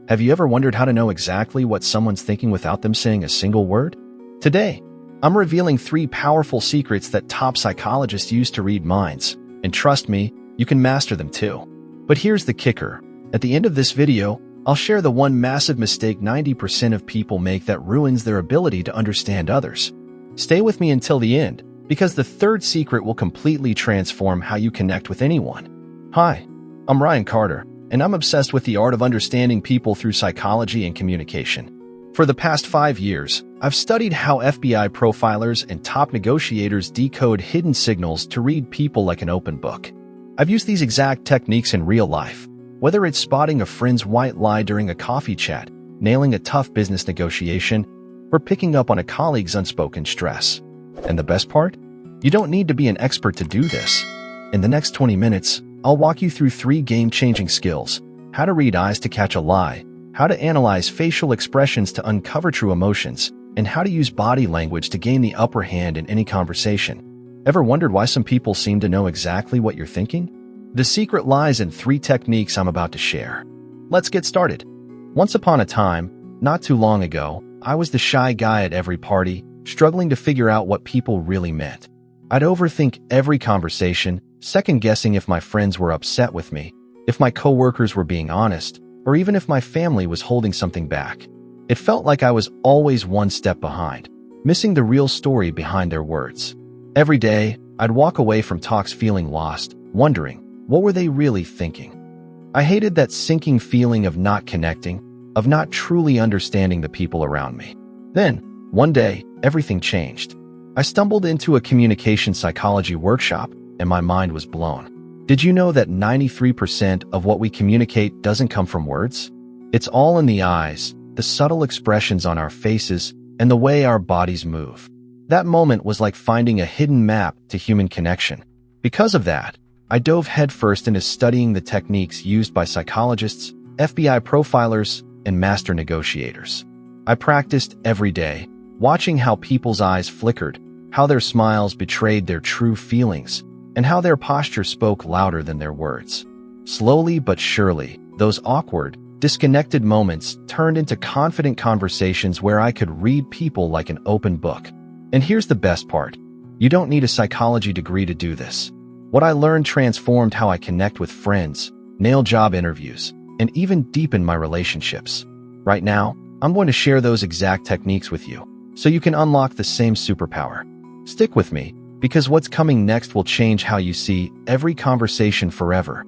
Have you ever wondered how to know exactly what someone's thinking without them saying a single word? Today, I'm revealing 3 powerful secrets that top psychologists use to read minds. And trust me, you can master them too. But here's the kicker. At the end of this video, I'll share the one massive mistake 90% of people make that ruins their ability to understand others. Stay with me until the end, because the 3rd secret will completely transform how you connect with anyone. Hi, I'm Ryan Carter, and I'm obsessed with the art of understanding people through psychology and communication. For the past 5 years, I've studied how FBI profilers and top negotiators decode hidden signals to read people like an open book. I've used these exact techniques in real life, whether it's spotting a friend's white lie during a coffee chat, nailing a tough business negotiation, or picking up on a colleague's unspoken stress. And the best part? You don't need to be an expert to do this. In the next 20 minutes, I'll walk you through 3 game-changing skills: how to read eyes to catch a lie, how to analyze facial expressions to uncover true emotions, and how to use body language to gain the upper hand in any conversation. Ever wondered why some people seem to know exactly what you're thinking? The secret lies in 3 techniques I'm about to share. Let's get started. Once upon a time, not too long ago, I was the shy guy at every party, struggling to figure out what people really meant. I'd overthink every conversation, second-guessing if my friends were upset with me, if my coworkers were being honest, or even if my family was holding something back. It felt like I was always one step behind, missing the real story behind their words. Every day, I'd walk away from talks feeling lost, wondering, what were they really thinking? I hated that sinking feeling of not connecting, of not truly understanding the people around me. Then, one day, everything changed. I stumbled into a communication psychology workshop, and my mind was blown. Did you know that 93% of what we communicate doesn't come from words? It's all in the eyes, the subtle expressions on our faces, and the way our bodies move. That moment was like finding a hidden map to human connection. Because of that, I dove headfirst into studying the techniques used by psychologists, FBI profilers, and master negotiators. I practiced every day, watching how people's eyes flickered, how their smiles betrayed their true feelings, and how their posture spoke louder than their words. Slowly but surely, those awkward, disconnected moments turned into confident conversations where I could read people like an open book. And here's the best part. You don't need a psychology degree to do this. What I learned transformed how I connect with friends, nail job interviews, and even deepen my relationships. Right now, I'm going to share those exact techniques with you, so you can unlock the same superpower. Stick with me, because what's coming next will change how you see every conversation forever.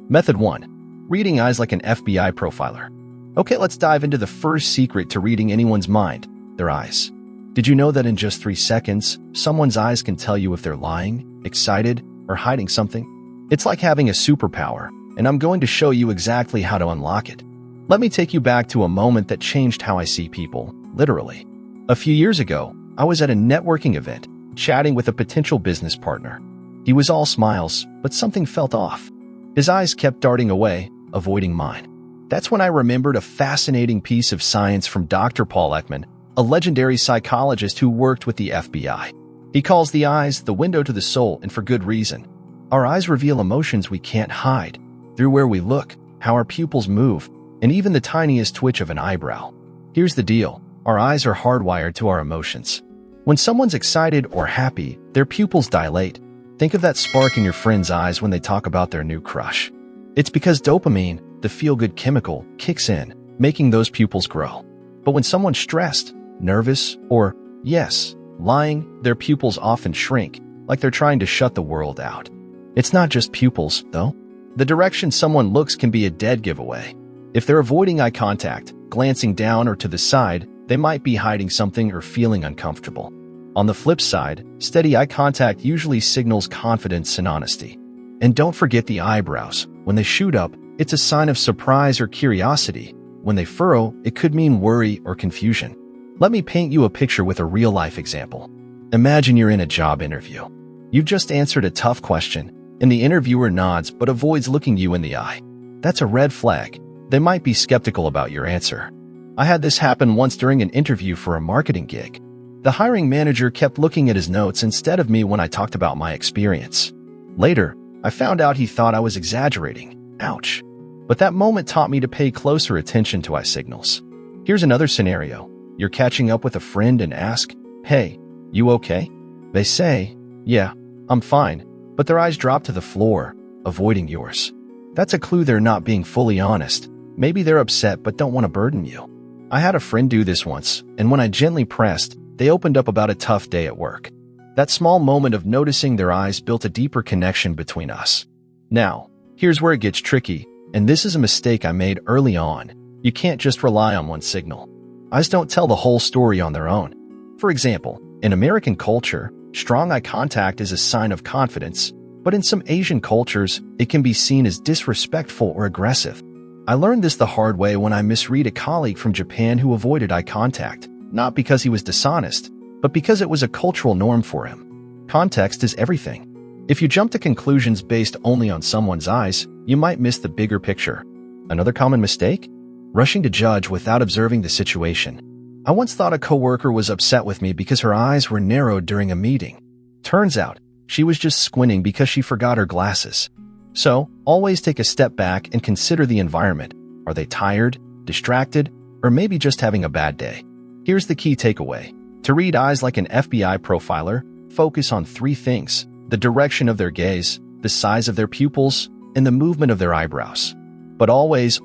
Method 1. Reading eyes like an FBI profiler. Okay, let's dive into the first secret to reading anyone's mind: their eyes. Did you know that in just 3 seconds, someone's eyes can tell you if they're lying, excited, or hiding something? It's like having a superpower, and I'm going to show you exactly how to unlock it. Let me take you back to a moment that changed how I see people, literally. A few years ago, I was at a networking event, chatting with a potential business partner. He was all smiles, but something felt off. His eyes kept darting away, avoiding mine. That's when I remembered a fascinating piece of science from Dr. Paul Ekman, a legendary psychologist who worked with the FBI. He calls the eyes the window to the soul, and for good reason. Our eyes reveal emotions we can't hide, through where we look, how our pupils move, and even the tiniest twitch of an eyebrow. Here's the deal. Our eyes are hardwired to our emotions. When someone's excited or happy, their pupils dilate. Think of that spark in your friend's eyes when they talk about their new crush. It's because dopamine, the feel-good chemical, kicks in, making those pupils grow. But when someone's stressed, nervous, or, yes, lying, their pupils often shrink, like they're trying to shut the world out. It's not just pupils, though. The direction someone looks can be a dead giveaway. If they're avoiding eye contact, glancing down or to the side, they might be hiding something or feeling uncomfortable. On the flip side, steady eye contact usually signals confidence and honesty. And don't forget the eyebrows. When they shoot up, it's a sign of surprise or curiosity. When they furrow, it could mean worry or confusion. Let me paint you a picture with a real-life example. Imagine you're in a job interview. You've just answered a tough question, and the interviewer nods but avoids looking you in the eye. That's a red flag. They might be skeptical about your answer. I had this happen once during an interview for a marketing gig. The hiring manager kept looking at his notes instead of me when I talked about my experience. Later, I found out he thought I was exaggerating. Ouch. But that moment taught me to pay closer attention to eye signals. Here's another scenario. You're catching up with a friend and ask, "Hey, you okay?" They say, "Yeah, I'm fine," but their eyes drop to the floor, avoiding yours. That's a clue they're not being fully honest. Maybe they're upset but don't want to burden you. I had a friend do this once, and when I gently pressed, they opened up about a tough day at work. That small moment of noticing their eyes built a deeper connection between us. Now, here's where it gets tricky, and this is a mistake I made early on. You can't just rely on one signal. Eyes don't tell the whole story on their own. For example, in American culture, strong eye contact is a sign of confidence, but in some Asian cultures, it can be seen as disrespectful or aggressive. I learned this the hard way when I misread a colleague from Japan who avoided eye contact, not because he was dishonest, but because it was a cultural norm for him. Context is everything. If you jump to conclusions based only on someone's eyes, you might miss the bigger picture. Another common mistake? Rushing to judge without observing the situation. I once thought a coworker was upset with me because her eyes were narrowed during a meeting. Turns out, she was just squinting because she forgot her glasses. So, always take a step back and consider the environment. Are they tired, distracted, or maybe just having a bad day? Here's the key takeaway. To read eyes like an FBI profiler, focus on three things: the direction of their gaze, the size of their pupils, and the movement of their eyebrows. But always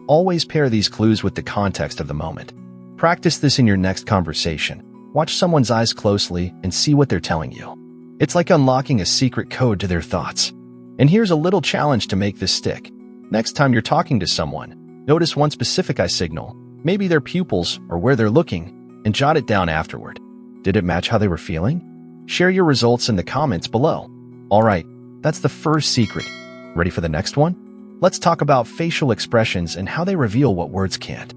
pair these clues with the context of the moment. Practice this in your next conversation. Watch someone's eyes closely and see what they're telling you. It's like unlocking a secret code to their thoughts. And here's a little challenge to make this stick. Next time you're talking to someone, notice one specific eye signal, maybe their pupils or where they're looking, and jot it down afterward. Did it match how they were feeling? Share your results in the comments below. Alright, that's the first secret. Ready for the next one? Let's talk about facial expressions and how they reveal what words can't.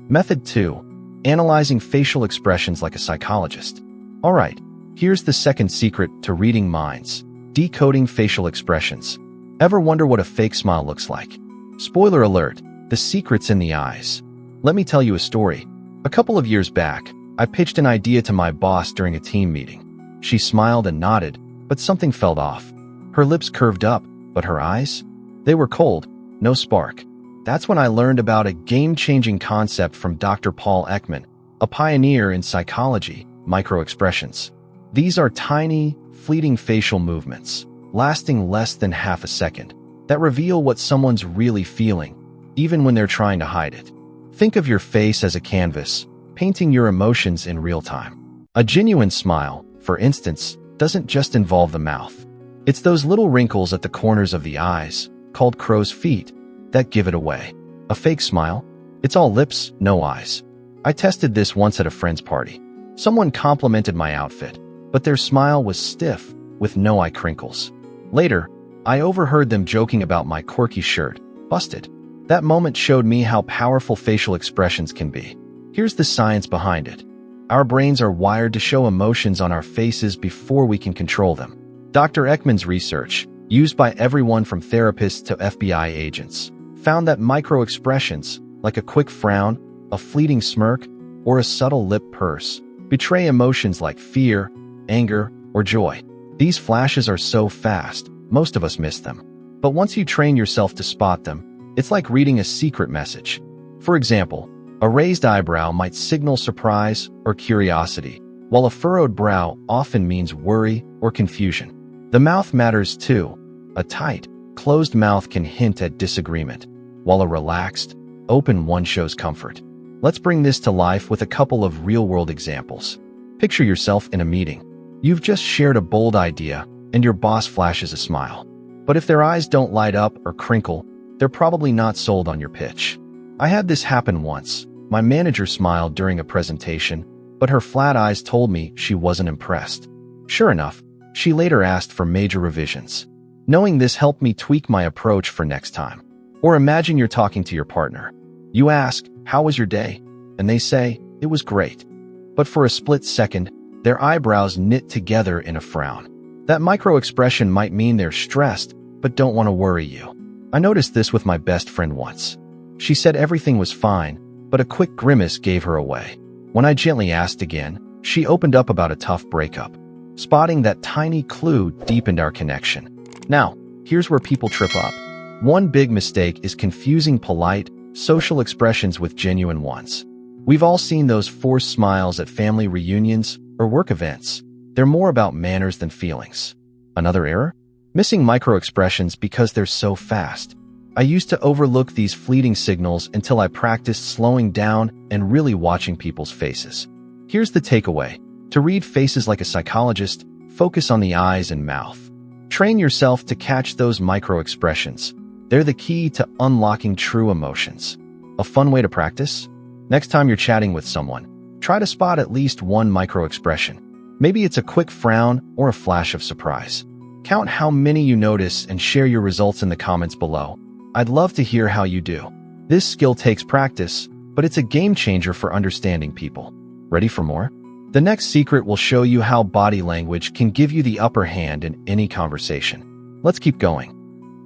Method 2. Analyzing facial expressions like a psychologist. Alright, here's the second secret to reading minds. Decoding facial expressions. Ever wonder what a fake smile looks like? Spoiler alert, the secret's in the eyes. Let me tell you a story. A couple of years back, I pitched an idea to my boss during a team meeting. She smiled and nodded, but something felt off. Her lips curved up, but her eyes? They were cold, no spark. That's when I learned about a game-changing concept from Dr. Paul Ekman, a pioneer in psychology, microexpressions. These are tiny, fleeting facial movements, lasting less than half a second, that reveal what someone's really feeling, even when they're trying to hide it. Think of your face as a canvas, painting your emotions in real time. A genuine smile, for instance, doesn't just involve the mouth. It's those little wrinkles at the corners of the eyes, called crow's feet, that give it away. A fake smile? It's all lips, no eyes. I tested this once at a friend's party. Someone complimented my outfit, but their smile was stiff, with no eye crinkles. Later, I overheard them joking about my quirky shirt, busted. That moment showed me how powerful facial expressions can be. Here's the science behind it. Our brains are wired to show emotions on our faces before we can control them. Dr. Ekman's research, used by everyone from therapists to FBI agents, found that micro-expressions, like a quick frown, a fleeting smirk, or a subtle lip purse, betray emotions like fear, anger, or joy. These flashes are so fast, most of us miss them. But once you train yourself to spot them, it's like reading a secret message. For example, a raised eyebrow might signal surprise or curiosity, while a furrowed brow often means worry or confusion. The mouth matters too. A tight, closed mouth can hint at disagreement, while a relaxed, open one shows comfort. Let's bring this to life with a couple of real-world examples. Picture yourself in a meeting. You've just shared a bold idea, and your boss flashes a smile. But if their eyes don't light up or crinkle, they're probably not sold on your pitch. I had this happen once. My manager smiled during a presentation, but her flat eyes told me she wasn't impressed. Sure enough, she later asked for major revisions. Knowing this helped me tweak my approach for next time. Or imagine you're talking to your partner. You ask, "How was your day?" And they say, "It was great." But for a split second, their eyebrows knit together in a frown. That micro-expression might mean they're stressed, but don't want to worry you. I noticed this with my best friend once. She said everything was fine, but a quick grimace gave her away. When I gently asked again, she opened up about a tough breakup. Spotting that tiny clue deepened our connection. Now, here's where people trip up. One big mistake is confusing polite, social expressions with genuine ones. We've all seen those forced smiles at family reunions or work events. They're more about manners than feelings. Another error? Missing micro-expressions because they're so fast. I used to overlook these fleeting signals until I practiced slowing down and really watching people's faces. Here's the takeaway. To read faces like a psychologist, focus on the eyes and mouth. Train yourself to catch those micro-expressions. They're the key to unlocking true emotions. A fun way to practice? Next time you're chatting with someone, try to spot at least one micro-expression. Maybe it's a quick frown or a flash of surprise. Count how many you notice and share your results in the comments below. I'd love to hear how you do. This skill takes practice, but it's a game changer for understanding people. Ready for more? The next secret will show you how body language can give you the upper hand in any conversation. Let's keep going.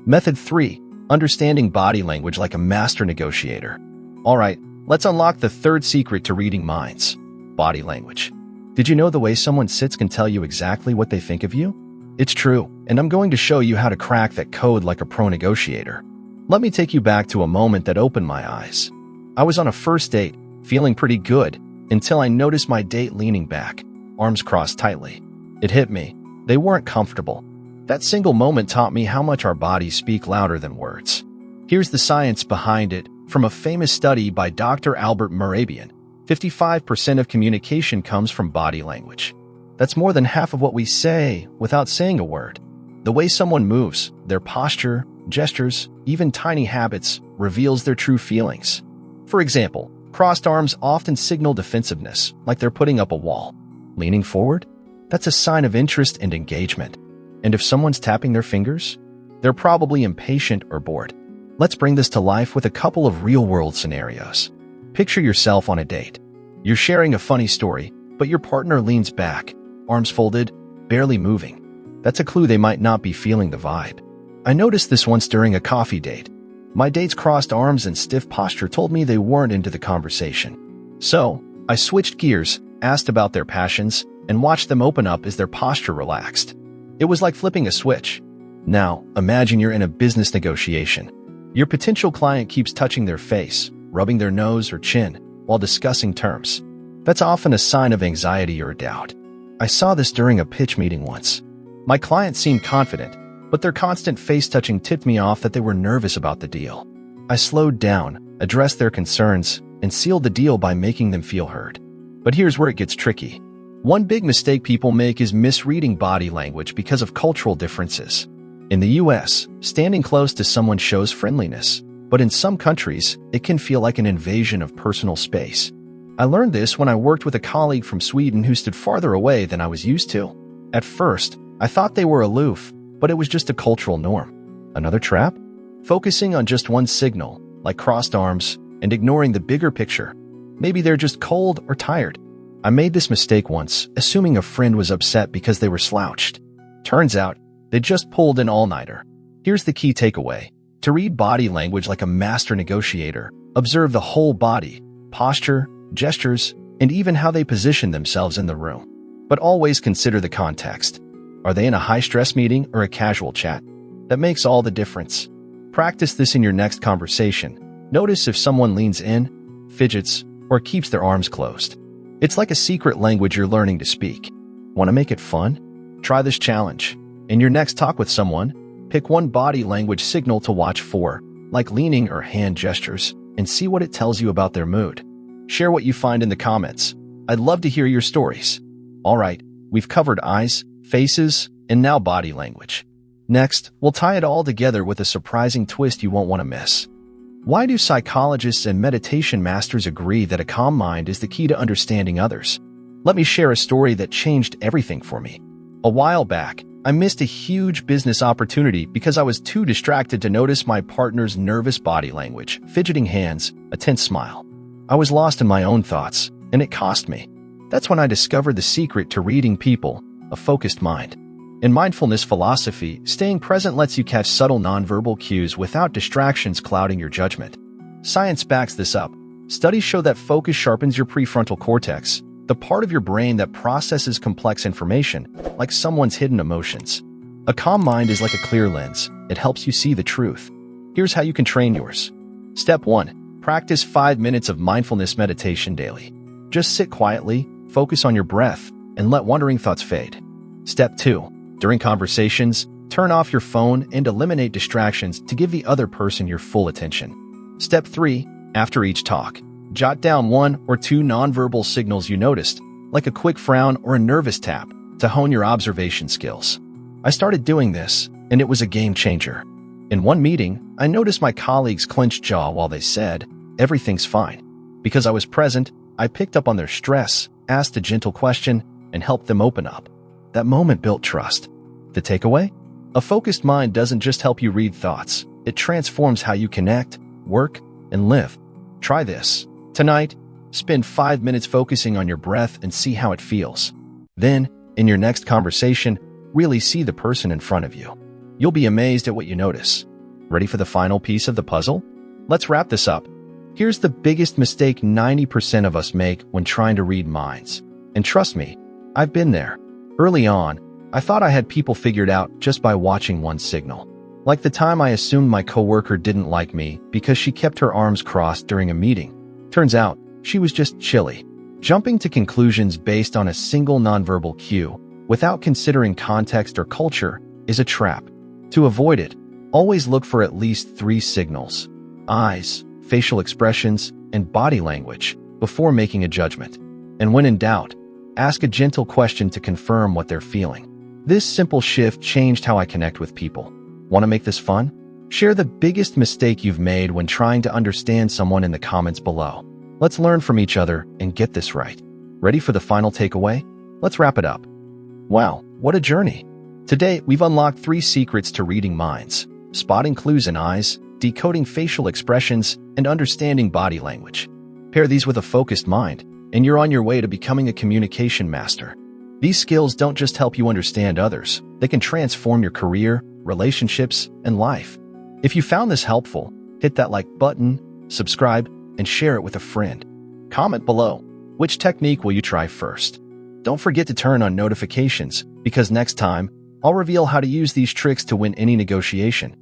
Method 3. Understanding body language like a master negotiator. Alright, let's unlock the third secret to reading minds. Body language. Did you know the way someone sits can tell you exactly what they think of you? It's true, and I'm going to show you how to crack that code like a pro negotiator. Let me take you back to a moment that opened my eyes. I was on a first date, feeling pretty good, until I noticed my date leaning back, arms crossed tightly. It hit me. They weren't comfortable. That single moment taught me how much our bodies speak louder than words. Here's the science behind it from a famous study by Dr. Albert Mehrabian. 55% of communication comes from body language. That's more than half of what we say without saying a word. The way someone moves, their posture, gestures, even tiny habits, reveals their true feelings. For example, crossed arms often signal defensiveness, like they're putting up a wall. Leaning forward? That's a sign of interest and engagement. And if someone's tapping their fingers, they're probably impatient or bored. Let's bring this to life with a couple of real-world scenarios. Picture yourself on a date. You're sharing a funny story, but your partner leans back, arms folded, barely moving. That's a clue they might not be feeling the vibe. I noticed this once during a coffee date. My date's crossed arms and stiff posture told me they weren't into the conversation. So, I switched gears, asked about their passions, and watched them open up as their posture relaxed. It was like flipping a switch. Now, imagine you're in a business negotiation. Your potential client keeps touching their face, rubbing their nose or chin, while discussing terms. That's often a sign of anxiety or doubt. I saw this during a pitch meeting once. My client seemed confident, but their constant face-touching tipped me off that they were nervous about the deal. I slowed down, addressed their concerns, and sealed the deal by making them feel heard. But here's where it gets tricky. One big mistake people make is misreading body language because of cultural differences. In the US, standing close to someone shows friendliness, but in some countries, it can feel like an invasion of personal space. I learned this when I worked with a colleague from Sweden who stood farther away than I was used to. At first, I thought they were aloof, but it was just a cultural norm. Another trap? Focusing on just one signal, like crossed arms, and ignoring the bigger picture. Maybe they're just cold or tired. I made this mistake once, assuming a friend was upset because they were slouched. Turns out, they just pulled an all-nighter. Here's the key takeaway. To read body language like a master negotiator, observe the whole body, posture, gestures, and even how they position themselves in the room. But always consider the context. Are they in a high-stress meeting or a casual chat? That makes all the difference. Practice this in your next conversation. Notice if someone leans in, fidgets, or keeps their arms closed. It's like a secret language you're learning to speak. Want to make it fun? Try this challenge. In your next talk with someone, pick one body language signal to watch for, like leaning or hand gestures, and see what it tells you about their mood. Share what you find in the comments. I'd love to hear your stories. Alright, we've covered eyes, faces, and now body language. Next, we'll tie it all together with a surprising twist you won't want to miss. Why do psychologists and meditation masters agree that a calm mind is the key to understanding others? Let me share a story that changed everything for me. A while back, I missed a huge business opportunity because I was too distracted to notice my partner's nervous body language, fidgeting hands, a tense smile. I was lost in my own thoughts, and it cost me. That's when I discovered the secret to reading people, a focused mind. In mindfulness philosophy, staying present lets you catch subtle nonverbal cues without distractions clouding your judgment. Science backs this up. Studies show that focus sharpens your prefrontal cortex, the part of your brain that processes complex information, like someone's hidden emotions. A calm mind is like a clear lens. It helps you see the truth. Here's how you can train yours. Step 1. Practice 5 minutes of mindfulness meditation daily. Just sit quietly, focus on your breath, and let wandering thoughts fade. Step 2. During conversations, turn off your phone and eliminate distractions to give the other person your full attention. Step 3. After each talk, jot down 1 or 2 nonverbal signals you noticed, like a quick frown or a nervous tap, to hone your observation skills. I started doing this, and it was a game changer. In one meeting, I noticed my colleagues' clenched jaw while they said, "Everything's fine." Because I was present, I picked up on their stress, asked a gentle question, and helped them open up. That moment built trust. The takeaway? A focused mind doesn't just help you read thoughts. It transforms how you connect, work, and live. Try this. Tonight, spend 5 minutes focusing on your breath and see how it feels. Then, in your next conversation, really see the person in front of you. You'll be amazed at what you notice. Ready for the final piece of the puzzle? Let's wrap this up. Here's the biggest mistake 90% of us make when trying to read minds. And trust me, I've been there. Early on, I thought I had people figured out just by watching one signal. Like the time I assumed my coworker didn't like me because she kept her arms crossed during a meeting. Turns out, she was just chilly. Jumping to conclusions based on a single nonverbal cue, without considering context or culture, is a trap. To avoid it, always look for at least 3 signals: eyes, facial expressions, and body language before making a judgment. And when in doubt, ask a gentle question to confirm what they're feeling. This simple shift changed how I connect with people. Want to make this fun? Share the biggest mistake you've made when trying to understand someone in the comments below. Let's learn from each other and get this right. Ready for the final takeaway? Let's wrap it up. Wow, what a journey! Today, we've unlocked 3 secrets to reading minds: spotting clues in eyes, decoding facial expressions, and understanding body language. Pair these with a focused mind, and you're on your way to becoming a communication master. These skills don't just help you understand others, they can transform your career, relationships, and life. If you found this helpful, hit that like button, subscribe, and share it with a friend. Comment below, which technique will you try first? Don't forget to turn on notifications, because next time, I'll reveal how to use these tricks to win any negotiation.